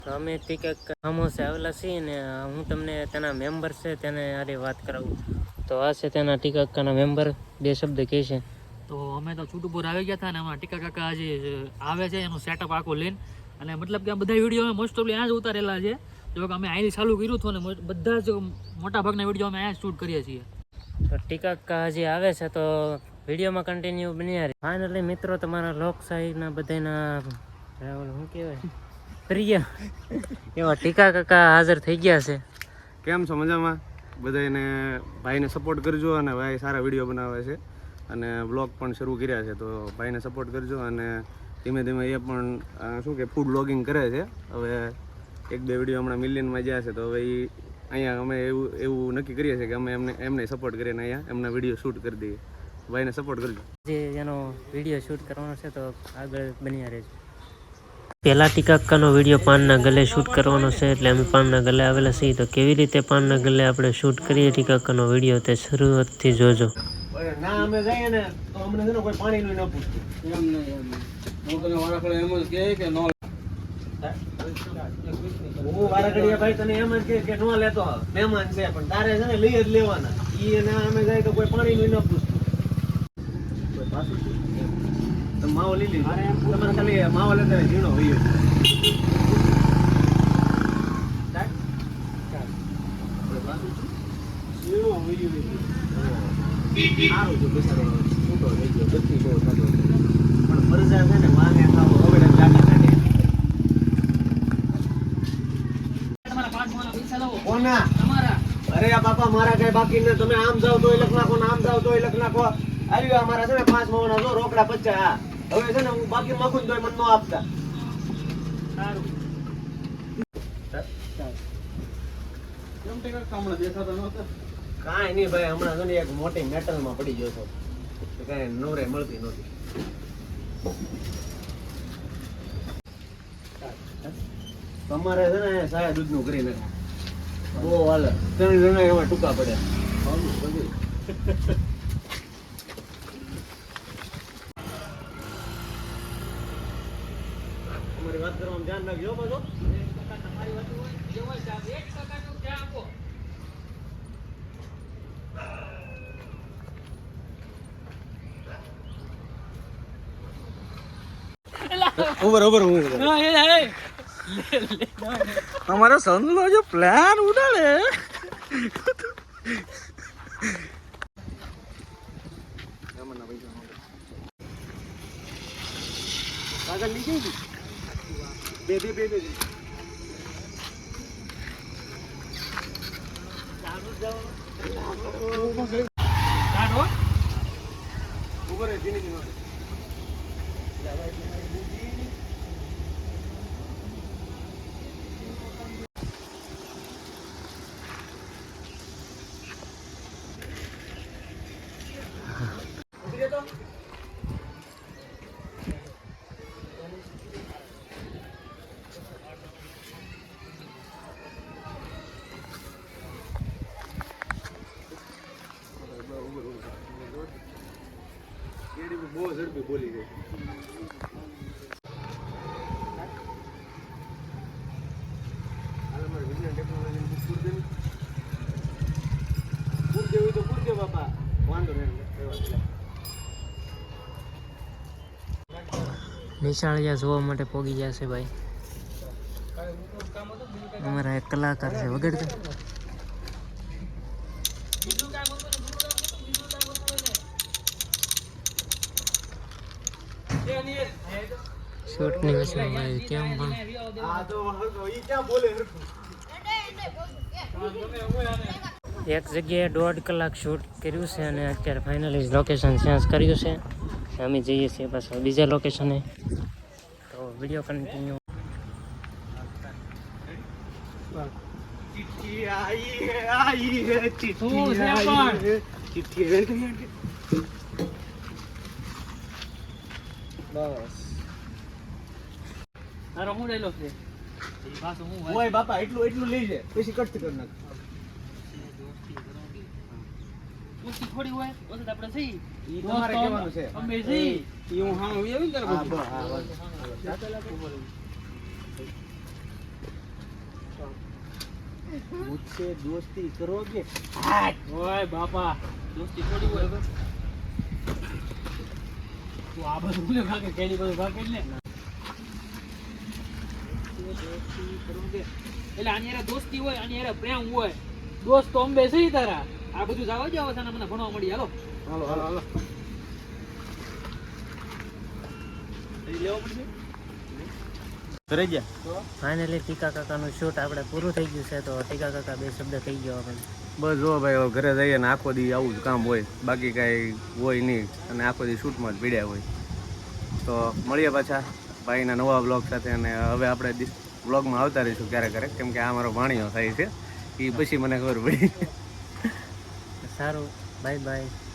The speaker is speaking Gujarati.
અમે ટીકા ખામોશે આવેલા છીએ ને હું તમને તેના મેમ્બર છે તેને આરે વાત કરાવું. તો આ છે તેના ટીકા કાકાના મેમ્બર, બે શબ્દ કહે છે. તો અમે તો છૂટુપુર આવી ગયા હતા ને અમારા ટીકા કાકા આજે આવે છે એનું સેટઅપ આખું લઈને. અને મતલબ કે આ બધા વિડીયો અમે મોસ્ટ ઓફલી અહીંયા જ ઉતારેલા છે. જો કે અમે અહીં ચાલુ કર્યું હતું ને બધા જ મોટા ભાગના વિડીયો અમે અહીંયા શૂટ કરીએ છીએ. તો ટીકા કાકા હજી આવે છે તો વિડીયોમાં કન્ટિન્યુ બન્યા રહે. ફાઇનલી મિત્રો તમારા લોકશાહીના બધાના શું કહેવાય પ્રિય એવા ટીકા કાકા હાજર થઈ ગયા છે. કેમ છો? મજામાં? બધાને ભાઈને સપોર્ટ કરજો અને ભાઈ સારા વિડીયો બનાવે છે અને બ્લોગ પણ શરૂ કર્યા છે તો ભાઈને સપોર્ટ કરજો. અને ધીમે ધીમે એ પણ શું કે ફૂડ બ્લોગિંગ કરે છે. હવે 1-2 વિડીયો હમણાં મિલિયનમાં ગયા છે તો હવે એ અહીંયા અમે એવું નક્કી કરીએ છીએ કે અમે એમને સપોર્ટ કરીને અહીંયા એમના વિડીયો શૂટ કરી દઈએ. ભાઈને સપોર્ટ કરજો. જે એનો વિડીયો શૂટ કરવાનો છે તો આગળ બન્યા રહેજો. પહેલા ટીકા કાકાનો વિડીયો પાનના ગલે શૂટ કરવાનો છે એટલે અમે પાનના ગલે આવેલા છીએ. તો કેવી રીતે પાનના ગલે આપણે શૂટ કરીએ ટીકા કાકાનો વિડીયો તે શરૂઆતથી જોજો. ના અમે જઈએ ને તો અમને છે ને કોઈ પાણીનું ન પૂછતું. એમ નહીં હું તને વારાખડે એમ જ કે નો હું વારાખડીયા ભાઈ તને એમ જ કે નો લેતો મહેમાન છે પણ તારે છે ને લઈ જ લેવાના. ઈ ના અમે જાય તો કોઈ પાણીનું ન પૂછતું. કોઈ પાછું તમે માવો લઈ લીધો તમારે ખાલી માવો લેતા ઝીણો હોય સારું છે બિચારો છૂટો થઈ ગયો બધી બહુ થતો પણ ફરજા છે ને વાગે ખાવો હવે જાતા કાઢે કોના અરે આ બાપા મારા કઈ બાકી ને તમે આમ જાવ તો લખ નાખો ને આમ જાવ તો લખ નાખો. આવ્યો અમારા છે ને 5 મહિના જો રોકડા 50. હવે છે ને હું બાકી માગું તો મને ન આપતા. સારું કેમ ટેકા કામણા દેખાતા નહોતા? કાંઈ નહીં ભાઈ હમણાં જો ને એક મોટી મેટલમાં પડી ગયો છો તો કાંઈ નવરે મળતી નહોતી. તમારે છે ને સાયા દૂધનું કરી નાખે બહુ હાલે. 3 જણા એમાં ટૂંકા પડ્યા. તમારી વાત કરવામાં ધ્યાન રાખજો પાછો. તમારી વાત હોય જેવો જ 1% ધ્યાન આપો. over हमारा सन लो जो प्लान उड़ा ले कागज लीजिए दे ऊपर है जीने की बहुत ઝડપી બોલી ગઈ. અમારે વિજ્ઞાન ટેકનોલોજી પૂર તો પૂર દે બાપા વાંધો નહીં. નિશાળિયા જોવા માટે પોગી ગયા છે ભાઈ. અમારા એક કલાકાર છે વગડતો શૂટની વિશે કેમ પણ એક જગ્યાએ 1.5 કલાક શૂટ કર્યું છે અને અત્યારે ફાઇનલી લોકેશન ચેન્જ કર્યું છે. અમે જઈએ છીએ પાછા બીજા લોકેશને. તો વિડીયો કન્ટિન્યુ. બસ તારો હું ડાયલોગ છે ઓય બાપા એટલું લઈ લે પછી કટ કરી નાખ. ઓછી થોડી હોય તો આપણે સહી ઈ તમારે કહેવાનું છે. અમે સહી ઈ હું હા આવી ને તારે બધું. मुझसे दोस्ती करोगे? ઓય બાપા દોસ્તી થોડી હોય હવે તું આ બધું ભૂલે ભાગે કેલી બધું ભાગે ને દોસ્તી કરોગે એટલે આની હારે દોસ્તી હોય આની હારે પ્રેમ હોય દોસ્ત તો અંબે છે તારા આ બધું જાવ જાવ છે મને ભણવા મળી હાલો હાલો હાલો હાલો લેવો પડશે ઘરે જા ફાઇનલી ટીકા કાકાનું શૂટ આપણે પૂરું થઈ ગયું છે તો ટીકા કાકા બે શબ્દ થઈ ગયો આપણને બસ જો ભાઈ હવે ઘરે જઈએ ને આખો દી આવું જ કામ હોય બાકી કાંઈ હોય નહીં અને આખો દી શૂટમાં જ પીડ્યા હોય તો મળીએ પાછા ભાઈના નવા બ્લોગ સાથે અને હવે આપણે બ્લોગમાં આવતા રહીશું ક્યારેક ક્યારેક કેમ કે આ મારો ભાણિયો થાય છે એ પછી મને ખબર પડી સારું બાય બાય